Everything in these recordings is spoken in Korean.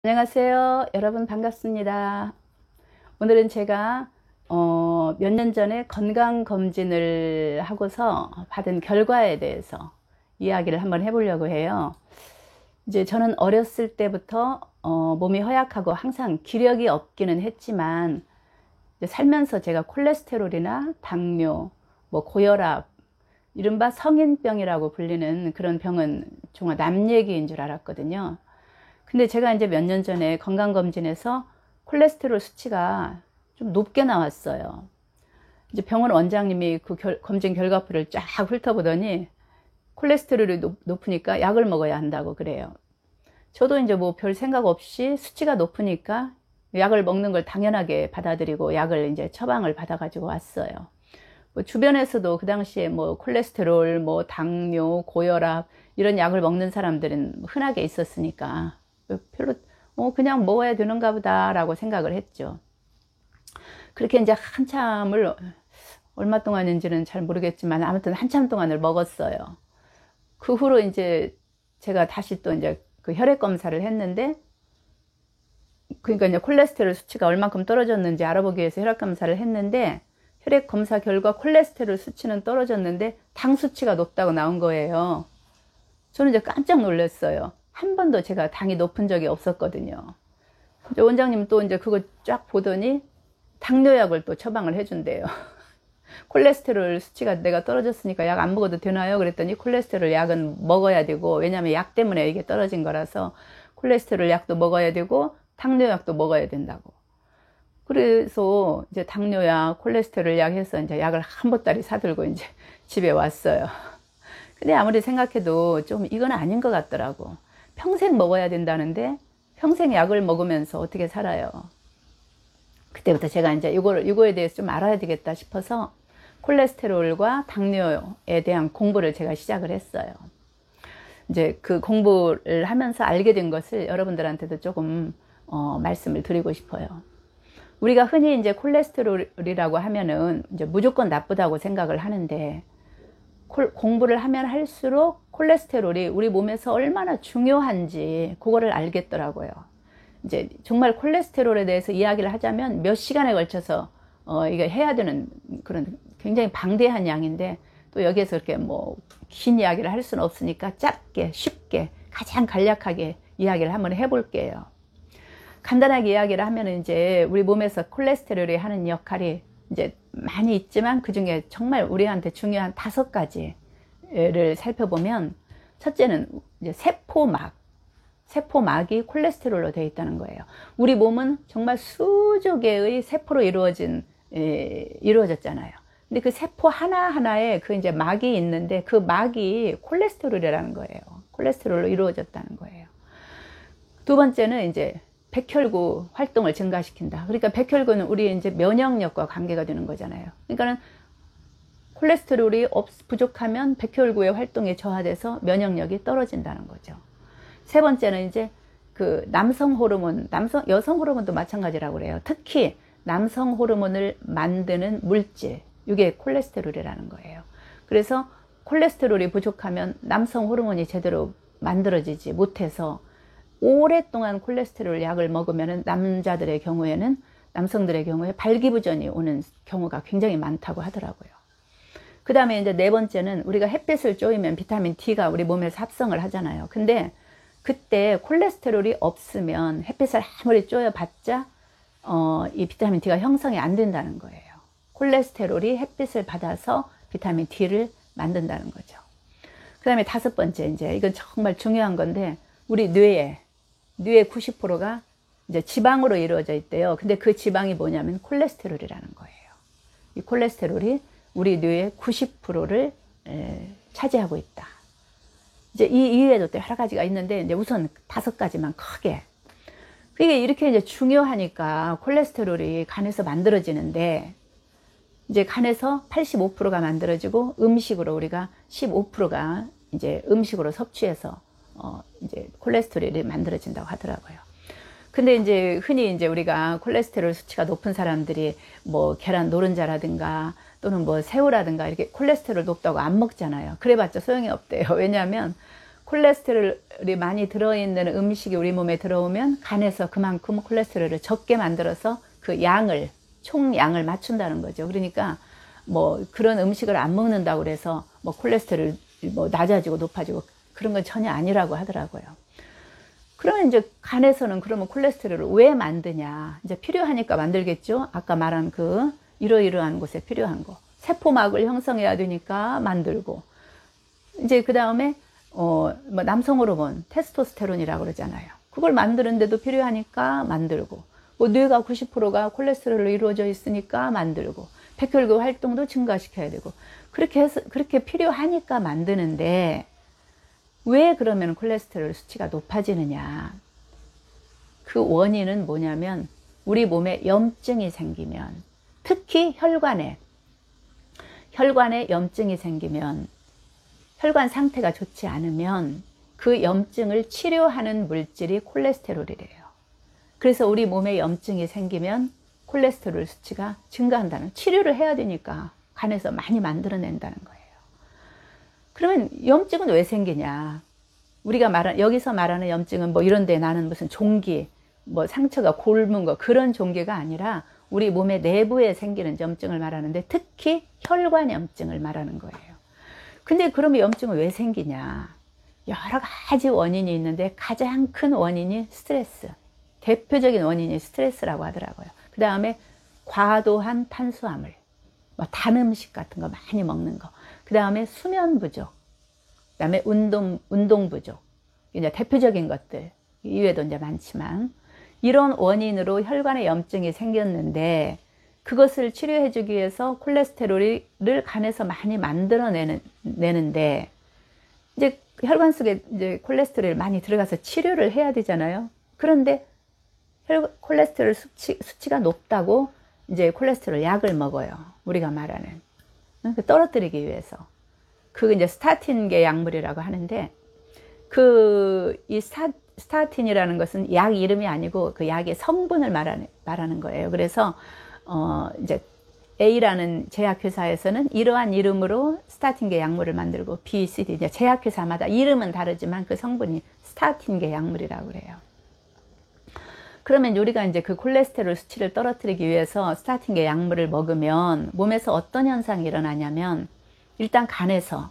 안녕하세요. 여러분 반갑습니다. 오늘은 제가 몇 년 전에 건강검진을 하고서 받은 결과에 대해서 이야기를 한번 해보려고 해요. 이제 저는 어렸을 때부터 몸이 허약하고 항상 기력이 없기는 했지만 이제 살면서 제가 콜레스테롤이나 당뇨, 뭐 고혈압, 이른바 성인병이라고 불리는 그런 병은 정말 남 얘기인 줄 알았거든요. 근데 제가 이제 몇 년 전에 건강검진에서 콜레스테롤 수치가 좀 높게 나왔어요. 이제 병원 원장님이 그 검진 결과표를 쫙 훑어보더니 콜레스테롤이 높으니까 약을 먹어야 한다고 그래요. 저도 이제 뭐 별 생각 없이 수치가 높으니까 약을 먹는 걸 당연하게 받아들이고 약을 이제 처방을 받아가지고 왔어요. 뭐 주변에서도 그 당시에 뭐 콜레스테롤, 뭐 당뇨, 고혈압 이런 약을 먹는 사람들은 흔하게 있었으니까 별로 그냥 먹어야 되는가 보다라고 생각을 했죠. 그렇게 이제 한참을 얼마 동안인지는 잘 모르겠지만 아무튼 한참 동안을 먹었어요. 그 후로 이제 제가 다시 또 이제 그 혈액 검사를 했는데, 그러니까 이제 콜레스테롤 수치가 얼만큼 떨어졌는지 알아보기 위해서 혈액 검사를 했는데, 혈액 검사 결과 콜레스테롤 수치는 떨어졌는데 당 수치가 높다고 나온 거예요. 저는 이제 깜짝 놀랐어요. 한 번도 제가 당이 높은 적이 없었거든요. 이제 원장님 또 이제 그거 쫙 보더니 당뇨약을 또 처방을 해준대요. 콜레스테롤 수치가 내가 떨어졌으니까 약 안 먹어도 되나요? 그랬더니 콜레스테롤 약은 먹어야 되고, 왜냐면 약 때문에 이게 떨어진 거라서 콜레스테롤 약도 먹어야 되고 당뇨약도 먹어야 된다고. 그래서 이제 당뇨약, 콜레스테롤 약 해서 이제 약을 한 보따리 사들고 이제 집에 왔어요. 근데 아무리 생각해도 좀 이건 아닌 것 같더라고. 평생 먹어야 된다는데 평생 약을 먹으면서 어떻게 살아요? 그때부터 제가 이제 이거에 대해서 좀 알아야 되겠다 싶어서 콜레스테롤과 당뇨에 대한 공부를 제가 시작을 했어요. 이제 그 공부를 하면서 알게 된 것을 여러분들한테도 조금 말씀을 드리고 싶어요. 우리가 흔히 이제 콜레스테롤이라고 하면은 이제 무조건 나쁘다고 생각을 하는데, 공부를 하면 할수록 콜레스테롤이 우리 몸에서 얼마나 중요한지 그거를 알겠더라고요. 이제 정말 콜레스테롤에 대해서 이야기를 하자면 몇 시간에 걸쳐서 이거 해야 되는 그런 굉장히 방대한 양인데, 또 여기에서 이렇게 뭐 긴 이야기를 할 수는 없으니까 짧게 쉽게 가장 간략하게 이야기를 한번 해볼게요. 간단하게 이야기를 하면 이제 우리 몸에서 콜레스테롤이 하는 역할이 이제 많이 있지만 그 중에 정말 우리한테 중요한 5가지를 살펴보면, 첫째는 이제 세포막이 콜레스테롤로 되어 있다는 거예요. 우리 몸은 정말 수조 개의 세포로 이루어졌잖아요. 근데 그 세포 하나하나에 그 이제 막이 있는데 그 막이 콜레스테롤이라는 거예요. 콜레스테롤로 이루어졌다는 거예요. 두 번째는 이제 백혈구 활동을 증가시킨다. 그러니까 백혈구는 우리 이제 면역력과 관계가 되는 거잖아요. 그러니까는 콜레스테롤이 부족하면 백혈구의 활동이 저하돼서 면역력이 떨어진다는 거죠. 세 번째는 이제 그 남성 호르몬, 여성 호르몬도 마찬가지라고 그래요. 특히 남성 호르몬을 만드는 물질, 이게 콜레스테롤이라는 거예요. 그래서 콜레스테롤이 부족하면 남성 호르몬이 제대로 만들어지지 못해서 오랫동안 콜레스테롤 약을 먹으면 남성들의 경우에 발기부전이 오는 경우가 굉장히 많다고 하더라고요. 그 다음에 이제 네 번째는 우리가 햇빛을 쬐면 비타민 D가 우리 몸에서 합성을 하잖아요. 근데 그때 콜레스테롤이 없으면 햇빛을 아무리 쬐어봤자 이 비타민 D가 형성이 안 된다는 거예요. 콜레스테롤이 햇빛을 받아서 비타민 D를 만든다는 거죠. 그 다음에 5번째, 이제 이건 정말 중요한 건데, 우리 뇌의 90%가 이제 지방으로 이루어져 있대요. 근데 그 지방이 뭐냐면 콜레스테롤이라는 거예요. 이 콜레스테롤이 우리 뇌의 90%를 차지하고 있다. 이제 이 이외에도 또 여러 가지가 있는데, 이제 우선 5가지만 크게. 그게 이렇게 이제 중요하니까 콜레스테롤이 간에서 만들어지는데, 이제 간에서 85%가 만들어지고 음식으로 우리가 15%가 이제 음식으로 섭취해서 이제 콜레스테롤이 만들어진다고 하더라고요. 근데 이제 흔히 이제 우리가 콜레스테롤 수치가 높은 사람들이 뭐 계란 노른자라든가 또는 뭐 새우라든가 이렇게 콜레스테롤 높다고 안 먹잖아요. 그래봤자 소용이 없대요. 왜냐하면 콜레스테롤이 많이 들어있는 음식이 우리 몸에 들어오면 간에서 그만큼 콜레스테롤을 적게 만들어서 그 양을, 총량을 맞춘다는 거죠. 그러니까 뭐 그런 음식을 안 먹는다고 그래서 뭐 콜레스테롤 뭐 낮아지고 높아지고 그런 건 전혀 아니라고 하더라고요. 그러면 이제 간에서는 그러면 콜레스테롤을 왜 만드냐? 이제 필요하니까 만들겠죠? 아까 말한 그 이러이러한 곳에 필요한 거. 세포막을 형성해야 되니까 만들고. 이제 그 다음에 뭐 남성 호르몬, 테스토스테론이라고 그러잖아요. 그걸 만드는데도 필요하니까 만들고. 뭐 뇌가 90%가 콜레스테롤로 이루어져 있으니까 만들고. 백혈구 활동도 증가시켜야 되고. 그렇게 해서, 그렇게 필요하니까 만드는데, 왜 그러면 콜레스테롤 수치가 높아지느냐? 그 원인은 뭐냐면 우리 몸에 염증이 생기면, 특히 혈관에 염증이 생기면, 혈관 상태가 좋지 않으면 그 염증을 치료하는 물질이 콜레스테롤이래요. 그래서 우리 몸에 염증이 생기면 콜레스테롤 수치가 증가한다는, 치료를 해야 되니까 간에서 많이 만들어낸다는 거예요. 그러면 염증은 왜 생기냐? 우리가 여기서 말하는 염증은 뭐 이런데 나는 무슨 종기, 뭐 상처가 곪은 거, 그런 종기가 아니라 우리 몸의 내부에 생기는 염증을 말하는데, 특히 혈관 염증을 말하는 거예요. 근데 그러면 염증은 왜 생기냐? 여러 가지 원인이 있는데 가장 큰 원인이 스트레스. 대표적인 원인이 스트레스라고 하더라고요. 그 다음에 과도한 탄수화물, 뭐 단 음식 같은 거 많이 먹는 거. 그 다음에 수면 부족. 그 다음에 운동 부족. 이제 대표적인 것들. 이외에도 이제 많지만. 이런 원인으로 혈관에 염증이 생겼는데, 그것을 치료해주기 위해서 콜레스테롤을 간에서 많이 만들어내는데, 이제 혈관 속에 이제 콜레스테롤이 많이 들어가서 치료를 해야 되잖아요. 그런데 콜레스테롤 수치가 높다고 이제 콜레스테롤 약을 먹어요. 우리가 말하는. 떨어뜨리기 위해서. 그게 이제 스타틴계 약물이라고 하는데, 이 스타틴이라는 것은 약 이름이 아니고 그 약의 성분을 말하는 거예요. 그래서 이제 A라는 제약회사에서는 이러한 이름으로 스타틴계 약물을 만들고, B, C, D, 이제 제약회사마다 이름은 다르지만 그 성분이 스타틴계 약물이라고 그래요. 그러면 우리가 이제 그 콜레스테롤 수치를 떨어뜨리기 위해서 스타틴계 약물을 먹으면 몸에서 어떤 현상이 일어나냐면, 일단 간에서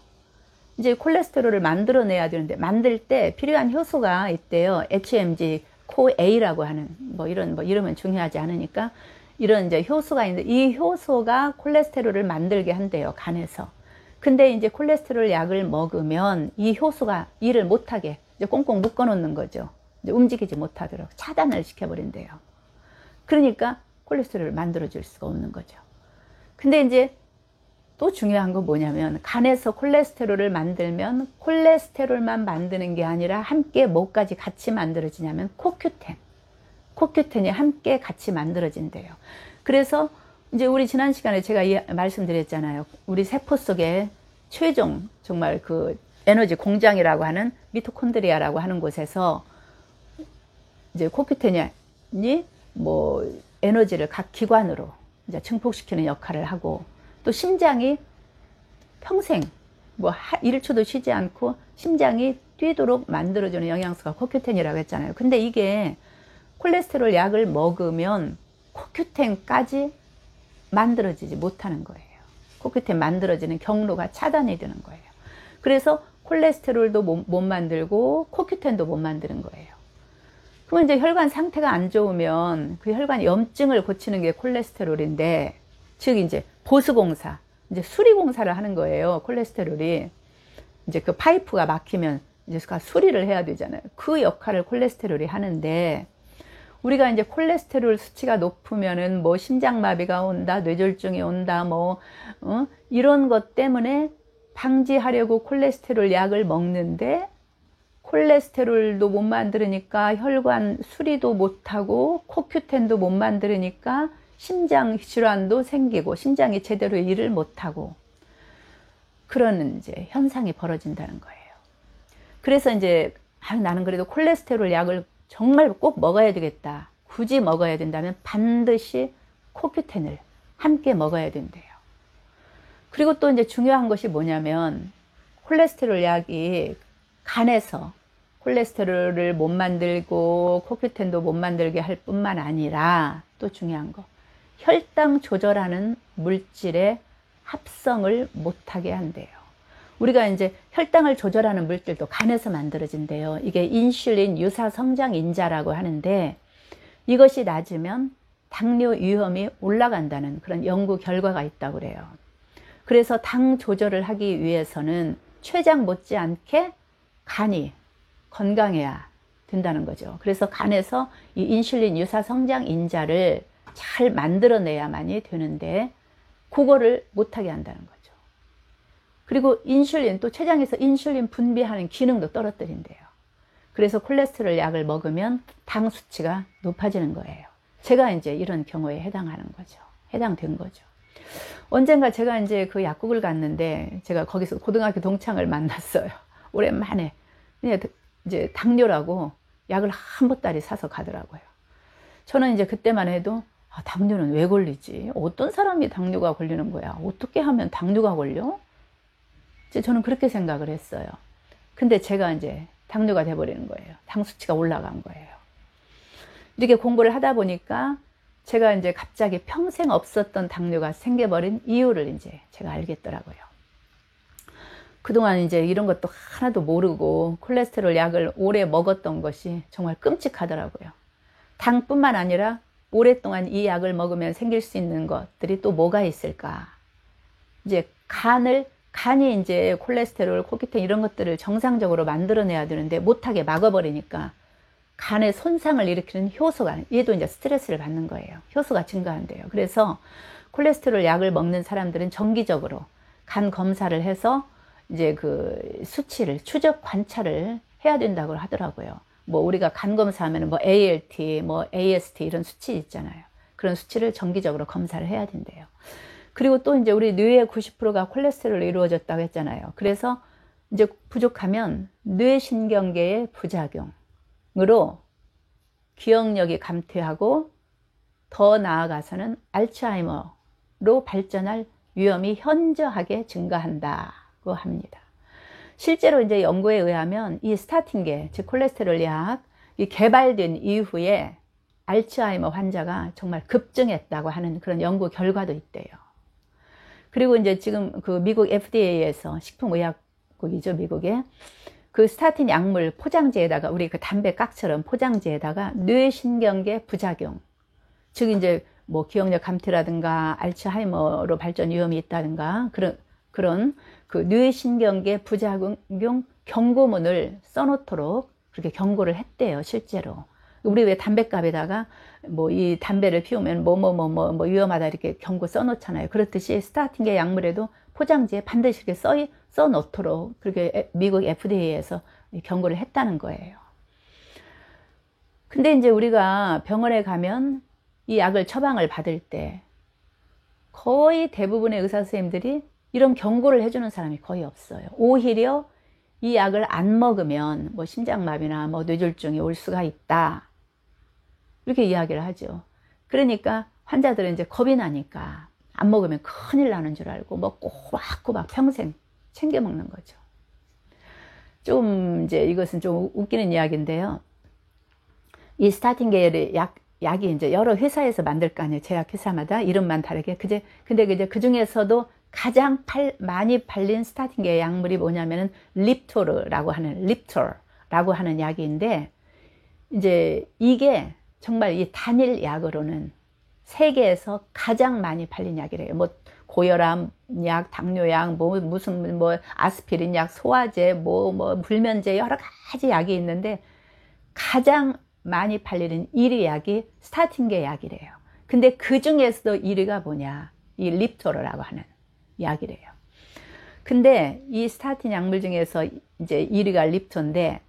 이제 콜레스테롤을 만들어내야 되는데, 만들 때 필요한 효소가 있대요. HMG, CoA라고 하는, 뭐 이름은 중요하지 않으니까, 이런 이제 효소가 있는데, 이 효소가 콜레스테롤을 만들게 한대요, 간에서. 근데 이제 콜레스테롤 약을 먹으면 이 효소가 일을 못하게 이제 꽁꽁 묶어 놓는 거죠. 이제 움직이지 못하도록 차단을 시켜버린대요. 그러니까 콜레스테롤을 만들어줄 수가 없는 거죠. 근데 이제 또 중요한 건 뭐냐면, 간에서 콜레스테롤을 만들면 콜레스테롤만 만드는 게 아니라 함께 뭐까지 같이 만들어지냐면 코큐텐이 함께 같이 만들어진대요. 그래서 이제 우리 지난 시간에 제가 말씀드렸잖아요. 우리 세포 속에 최종 정말 그 에너지 공장이라고 하는 미토콘드리아라고 하는 곳에서 이제 코큐텐이 뭐 에너지를 각 기관으로 이제 증폭시키는 역할을 하고, 또 심장이 평생 뭐 1초도 쉬지 않고 심장이 뛰도록 만들어주는 영양소가 코큐텐이라고 했잖아요. 근데 이게 콜레스테롤 약을 먹으면 코큐텐까지 만들어지지 못하는 거예요. 코큐텐 만들어지는 경로가 차단이 되는 거예요. 그래서 콜레스테롤도 못 만들고 코큐텐도 못 만드는 거예요. 그러면 이제 혈관 상태가 안 좋으면 그 혈관 염증을 고치는 게 콜레스테롤인데, 즉 이제 보수공사, 이제 수리공사를 하는 거예요. 콜레스테롤이 이제 그 파이프가 막히면 이제 수리를 해야 되잖아요. 그 역할을 콜레스테롤이 하는데, 우리가 이제 콜레스테롤 수치가 높으면은 뭐 심장마비가 온다, 뇌졸중이 온다, 이런 것 때문에 방지하려고 콜레스테롤 약을 먹는데, 콜레스테롤도 못 만들으니까 혈관 수리도 못하고 코큐텐도 못 만들으니까 심장 질환도 생기고 심장이 제대로 일을 못하고, 그런 이제 현상이 벌어진다는 거예요. 그래서 이제 나는 그래도 콜레스테롤 약을 정말 꼭 먹어야 되겠다, 굳이 먹어야 된다면 반드시 코큐텐을 함께 먹어야 된대요. 그리고 또 이제 중요한 것이 뭐냐면, 콜레스테롤 약이 간에서 콜레스테롤을 못 만들고 코큐텐도 못 만들게 할 뿐만 아니라 또 중요한 거, 혈당 조절하는 물질의 합성을 못하게 한대요. 우리가 이제 혈당을 조절하는 물질도 간에서 만들어진대요. 이게 인슐린 유사 성장 인자라고 하는데, 이것이 낮으면 당뇨 위험이 올라간다는 그런 연구 결과가 있다고 그래요. 그래서 당 조절을 하기 위해서는 췌장 못지않게 간이 건강해야 된다는 거죠. 그래서 간에서 이 인슐린 유사 성장 인자를 잘 만들어내야만이 되는데, 그거를 못하게 한다는 거죠. 그리고 인슐린, 또 췌장에서 인슐린 분비하는 기능도 떨어뜨린대요. 그래서 콜레스테롤 약을 먹으면 당 수치가 높아지는 거예요. 제가 이제 이런 경우에 해당하는 거죠. 해당된 거죠. 언젠가 제가 이제 그 약국을 갔는데, 제가 거기서 고등학교 동창을 만났어요. 오랜만에. 이제 당뇨라고 약을 한 보따리 사서 가더라고요. 저는 이제 그때만 해도, 아, 당뇨는 왜 걸리지? 어떤 사람이 당뇨가 걸리는 거야? 어떻게 하면 당뇨가 걸려? 이제 저는 그렇게 생각을 했어요. 근데 제가 이제 당뇨가 돼버리는 거예요. 당 수치가 올라간 거예요. 이렇게 공부를 하다 보니까 제가 이제 갑자기 평생 없었던 당뇨가 생겨버린 이유를 이제 제가 알겠더라고요. 그동안 이제 이런 것도 하나도 모르고 콜레스테롤 약을 오래 먹었던 것이 정말 끔찍하더라고요. 당뿐만 아니라 오랫동안 이 약을 먹으면 생길 수 있는 것들이 또 뭐가 있을까? 이제 간이 이제 콜레스테롤, 코큐텐 이런 것들을 정상적으로 만들어내야 되는데 못하게 막아버리니까 간에 손상을 일으키는 효소가, 얘도 이제 스트레스를 받는 거예요. 효소가 증가한대요. 그래서 콜레스테롤 약을 먹는 사람들은 정기적으로 간 검사를 해서 이제 그 수치를, 추적 관찰을 해야 된다고 하더라고요. 뭐 우리가 간 검사하면 뭐 ALT, 뭐 AST 이런 수치 있잖아요. 그런 수치를 정기적으로 검사를 해야 된대요. 그리고 또 이제 우리 뇌의 90%가 콜레스테롤로 이루어졌다고 했잖아요. 그래서 이제 부족하면 뇌신경계의 부작용으로 기억력이 감퇴하고 더 나아가서는 알츠하이머로 발전할 위험이 현저하게 증가한다고 합니다. 실제로 이제 연구에 의하면 이 스타틴계, 즉 콜레스테롤 약이 개발된 이후에 알츠하이머 환자가 정말 급증했다고 하는 그런 연구 결과도 있대요. 그리고 이제 지금 그 미국 FDA에서 식품의약국이죠, 미국에 그 스타틴 약물 포장지에다가, 우리 그 담배 깍처럼 포장지에다가 뇌신경계 부작용, 즉 이제 뭐 기억력 감퇴라든가 알츠하이머로 발전 위험이 있다든가 그런 그 뇌신경계 부작용 경고문을 써놓도록 그렇게 경고를 했대요, 실제로. 우리 왜 담뱃갑에다가 뭐 이 담배를 피우면 뭐 위험하다 이렇게 경고 써놓잖아요. 그렇듯이 스타틴계 약물에도 포장지에 반드시 이렇게 써놓도록 그렇게 미국 FDA에서 경고를 했다는 거예요. 근데 이제 우리가 병원에 가면 이 약을 처방을 받을 때 거의 대부분의 의사 선생님들이 이런 경고를 해주는 사람이 거의 없어요. 오히려 이 약을 안 먹으면 뭐 심장마비나 뭐 뇌졸중이 올 수가 있다, 이렇게 이야기를 하죠. 그러니까 환자들은 이제 겁이 나니까 안 먹으면 큰일 나는 줄 알고 뭐 꼬박꼬박 평생 챙겨 먹는 거죠. 좀 이제 이것은 좀 웃기는 이야기인데요. 이 스타틴계의 약이 이제 여러 회사에서 만들 거 아니에요. 제약회사마다 이름만 다르게. 근데 이제 그 중에서도 가장 많이 팔린 스타틴계 약물이 뭐냐면은 립토라고 하는 약인데, 이제 이게 정말 이 단일 약으로는 세계에서 가장 많이 팔린 약이래요. 뭐 고혈압 약, 당뇨약, 무슨 아스피린 약, 소화제, 불면제 여러 가지 약이 있는데 가장 많이 팔리는 1위 약이 스타틴계 약이래요. 근데 그 중에서도 1위가 뭐냐? 이 립토라고 하는 약이래요. 근데 이 스타틴 약물 중에서 이제 1위가 립토인데,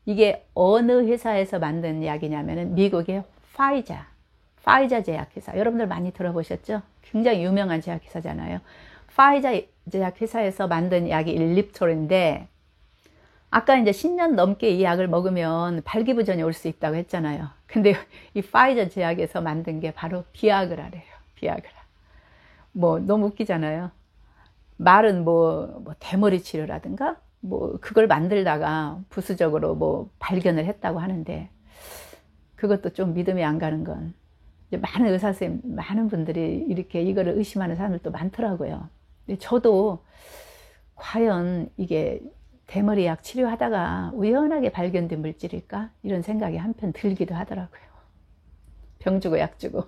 이게 어느 회사에서 만든 약이냐면은 미국의 파이자 제약회사. 여러분들 많이 들어보셨죠? 굉장히 유명한 제약회사잖아요. 파이자 제약회사에서 만든 약이 립토인데, 아까 이제 10년 넘게 이 약을 먹으면 발기부전이 올 수 있다고 했잖아요. 근데 이 파이자 제약에서 만든 게 바로 비아그라래요. 비아그라. 뭐 너무 웃기잖아요. 말은 뭐 대머리 치료라든가 뭐 그걸 만들다가 부수적으로 뭐 발견을 했다고 하는데, 그것도 좀 믿음이 안 가는 건, 이제 많은 의사 선생님, 많은 분들이 이렇게 이거를 의심하는 사람들도 많더라고요. 근데 저도 과연 이게 대머리약 치료하다가 우연하게 발견된 물질일까? 이런 생각이 한편 들기도 하더라고요. 병 주고 약 주고.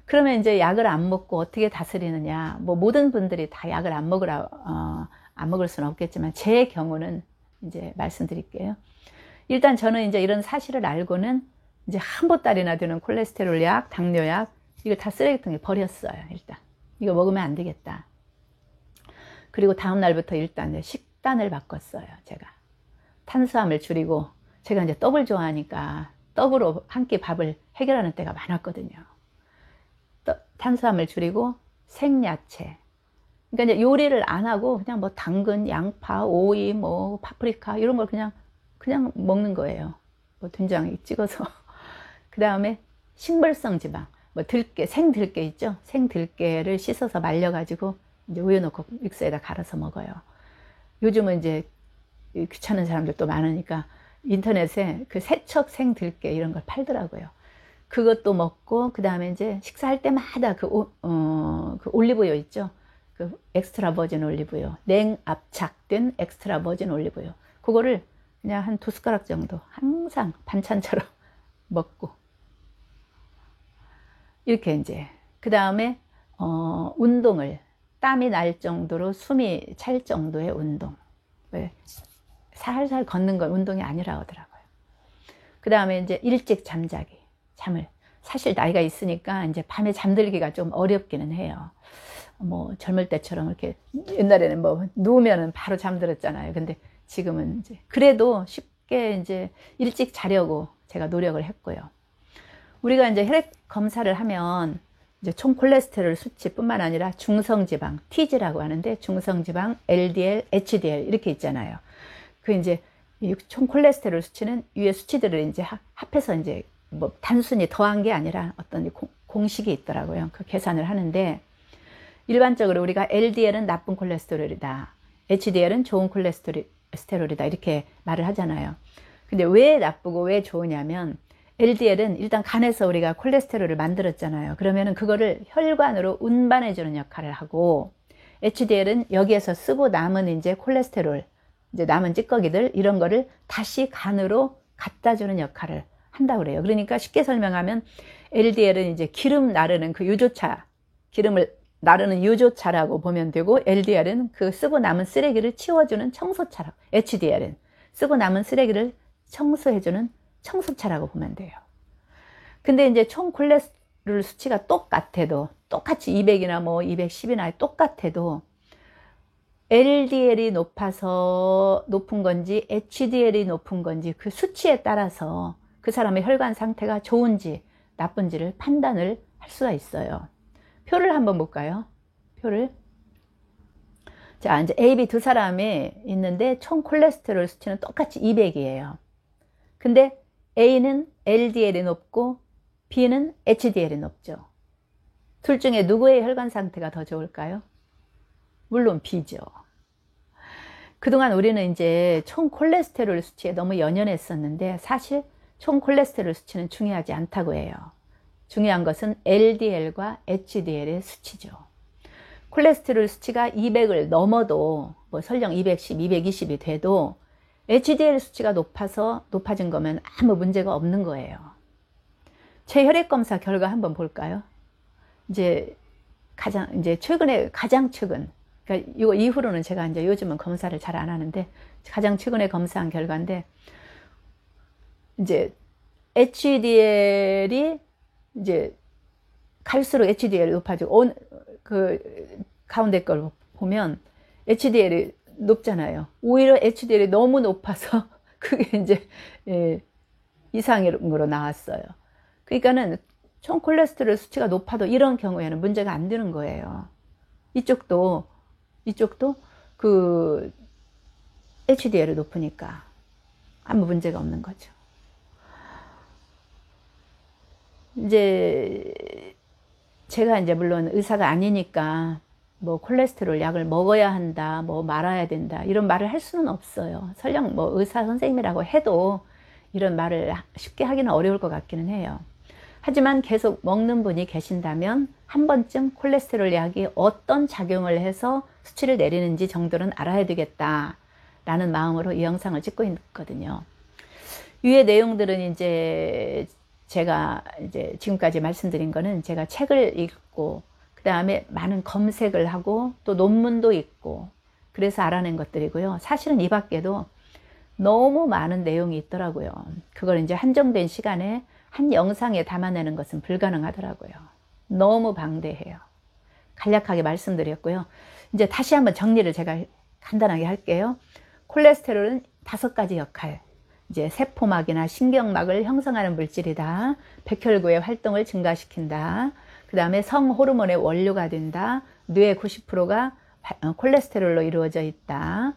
그러면 이제 약을 안 먹고 어떻게 다스리느냐? 뭐 모든 분들이 다 약을 안 먹을 수는 없겠지만, 제 경우는 이제 말씀드릴게요. 일단 저는 이제 이런 사실을 알고는 이제 한 보따리나 되는 콜레스테롤 약, 당뇨약, 이거 다 쓰레기통에 버렸어요. 일단 이거 먹으면 안 되겠다. 그리고 다음 날부터 일단 이제 식단을 바꿨어요. 제가 탄수화물 줄이고, 제가 이제 떡을 좋아하니까 떡으로 한 끼 밥을 해결하는 때가 많았거든요. 탄수화물 줄이고 생야채. 그러니까 이제 요리를 안 하고 그냥 뭐 당근, 양파, 오이, 뭐 파프리카 이런 걸 그냥 먹는 거예요. 뭐 된장에 찍어서. 그 다음에 식물성 지방, 뭐 들깨, 생들깨 있죠? 생들깨를 씻어서 말려가지고 이제 우유 넣고 믹서에다 갈아서 먹어요. 요즘은 이제 귀찮은 사람들도 많으니까 인터넷에 그 세척 생들깨 이런 걸 팔더라고요. 그것도 먹고, 그 다음에 이제 식사할 때마다 그 올리브유 있죠? 그 엑스트라 버진 올리브유, 냉압착된 엑스트라 버진 올리브유, 그거를 그냥 한 2숟가락 정도 항상 반찬처럼 먹고, 이렇게 이제 그 다음에 운동을, 땀이 날 정도로 숨이 찰 정도의 운동. 왜? 살살 걷는 건 운동이 아니라 하더라고요. 그 다음에 이제 일찍 잠자기, 잠을. 사실 나이가 있으니까 이제 밤에 잠들기가 좀 어렵기는 해요. 뭐 젊을 때처럼 이렇게, 옛날에는 뭐 누우면은 바로 잠들었잖아요. 근데 지금은 이제 그래도 쉽게 이제 일찍 자려고 제가 노력을 했고요. 우리가 이제 혈액 검사를 하면 이제 총 콜레스테롤 수치뿐만 아니라 중성지방, TG라고 하는데, 중성지방, LDL, HDL 이렇게 있잖아요. 그 이제 총 콜레스테롤 수치는 위에 수치들을 이제 합해서 이제 뭐 단순히 더한 게 아니라 어떤 공식이 있더라고요. 그 계산을 하는데, 일반적으로 우리가 LDL은 나쁜 콜레스테롤이다, HDL은 좋은 콜레스테롤이다 이렇게 말을 하잖아요. 근데 왜 나쁘고 왜 좋으냐면, LDL은 일단 간에서 우리가 콜레스테롤을 만들었잖아요. 그러면은 그거를 혈관으로 운반해 주는 역할을 하고, HDL은 여기에서 쓰고 남은 이제 콜레스테롤, 이제 남은 찌꺼기들 이런 거를 다시 간으로 갖다 주는 역할을 한다고 그래요. 그러니까 쉽게 설명하면 LDL은 이제 기름 나르는 그 유조차, 기름을 나르는 유조차라고 보면 되고, LDL은 그 쓰고 남은 쓰레기를 치워주는 청소차라고, HDL은 쓰고 남은 쓰레기를 청소해주는 청소차라고 보면 돼요. 근데 이제 총 콜레스테롤 수치가 똑같아도, 똑같이 200이나 뭐 210이나 똑같아도, LDL이 높아서 높은 건지 HDL이 높은 건지 그 수치에 따라서 그 사람의 혈관 상태가 좋은지 나쁜지를 판단을 할 수가 있어요. 표를 한번 볼까요? 표를. 자, 이제 A, B 두 사람이 있는데 총 콜레스테롤 수치는 똑같이 200이에요. 근데 A는 LDL이 높고 B는 HDL이 높죠. 둘 중에 누구의 혈관 상태가 더 좋을까요? 물론 B죠. 그동안 우리는 이제 총 콜레스테롤 수치에 너무 연연했었는데, 사실 총 콜레스테롤 수치는 중요하지 않다고 해요. 중요한 것은 LDL과 HDL의 수치죠. 콜레스테롤 수치가 200을 넘어도, 뭐 설령 210, 220이 돼도 HDL 수치가 높아진 거면 아무 문제가 없는 거예요. 제 혈액검사 결과 한번 볼까요? 이제 가장 최근, 그러니까 이거 이후로는 제가 이제 요즘은 검사를 잘 안 하는데, 가장 최근에 검사한 결과인데, 이제 HDL이 이제 갈수록 HDL이 높아지고, 그 가운데 걸 보면 HDL이 높잖아요. 오히려 HDL이 너무 높아서 그게 이제 이상으로 나왔어요. 그러니까는 총 콜레스테롤 수치가 높아도 이런 경우에는 문제가 안 되는 거예요. 이쪽도 그 HDL이 높으니까 아무 문제가 없는 거죠. 이제 제가 이제 물론 의사가 아니니까 뭐 콜레스테롤 약을 먹어야 한다, 뭐 말아야 된다, 이런 말을 할 수는 없어요. 설령 뭐 의사 선생님이라고 해도 이런 말을 쉽게 하기는 어려울 것 같기는 해요. 하지만 계속 먹는 분이 계신다면 한 번쯤 콜레스테롤 약이 어떤 작용을 해서 수치를 내리는지 정도는 알아야 되겠다 라는 마음으로 이 영상을 찍고 있거든요. 위의 내용들은 이제 제가 이제 지금까지 말씀드린 거는 제가 책을 읽고 그 다음에 많은 검색을 하고 또 논문도 읽고 그래서 알아낸 것들이고요. 사실은 이 밖에도 너무 많은 내용이 있더라고요. 그걸 이제 한정된 시간에 한 영상에 담아내는 것은 불가능하더라고요. 너무 방대해요. 간략하게 말씀드렸고요. 이제 다시 한번 정리를 제가 간단하게 할게요. 콜레스테롤은 5가지 역할. 이제 세포막이나 신경막을 형성하는 물질이다. 백혈구의 활동을 증가시킨다. 그 다음에 성호르몬의 원료가 된다. 뇌의 90%가 콜레스테롤로 이루어져 있다.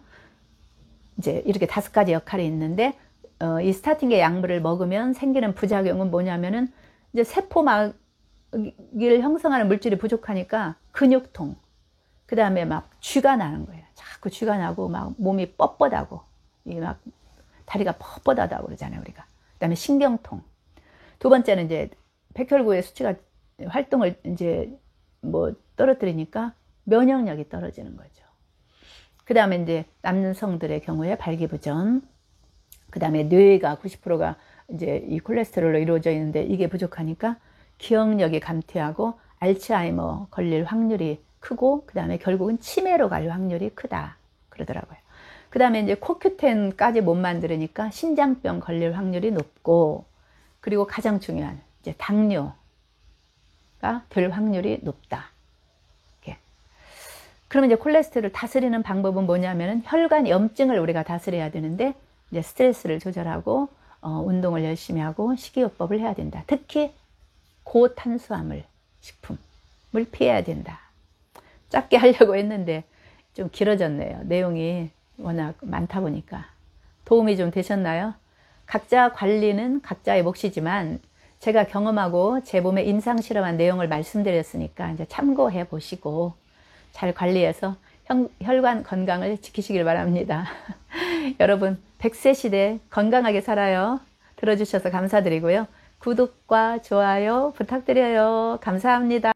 이제 이렇게 5가지 역할이 있는데 이 스타틴계 약물을 먹으면 생기는 부작용은 뭐냐면은 이제 세포막을 형성하는 물질이 부족하니까 근육통, 그 다음에 막 쥐가 나는 거예요. 자꾸 쥐가 나고 막 몸이 뻣뻣하고 이 막 다리가 뻣뻣하다고 그러잖아요, 우리가. 그 다음에 신경통. 두 번째는 이제 백혈구의 수치가 활동을 이제 뭐 떨어뜨리니까 면역력이 떨어지는 거죠. 그 다음에 이제 남성들의 경우에 발기부전. 그 다음에 뇌가 90%가 이제 이 콜레스테롤로 이루어져 있는데 이게 부족하니까 기억력이 감퇴하고 알츠하이머 걸릴 확률이 크고 그 다음에 결국은 치매로 갈 확률이 크다 그러더라고요. 그 다음에 이제 코큐텐까지 못 만들으니까 심장병 걸릴 확률이 높고 그리고 가장 중요한 이제 당뇨가 될 확률이 높다. 이렇게. 그러면 이제 콜레스테롤을 다스리는 방법은 뭐냐면은 혈관 염증을 우리가 다스려야 되는데 이제 스트레스를 조절하고 운동을 열심히 하고 식이요법을 해야 된다. 특히 고탄수화물 식품을 피해야 된다. 짧게 하려고 했는데 좀 길어졌네요. 내용이 워낙 많다 보니까. 도움이 좀 되셨나요? 각자 관리는 각자의 몫이지만 제가 경험하고 제 몸에 임상 실험한 내용을 말씀드렸으니까 이제 참고해 보시고 잘 관리해서 혈관 건강을 지키시길 바랍니다. 여러분 100세 시대 건강하게 살아요. 들어주셔서 감사드리고요. 구독과 좋아요 부탁드려요. 감사합니다.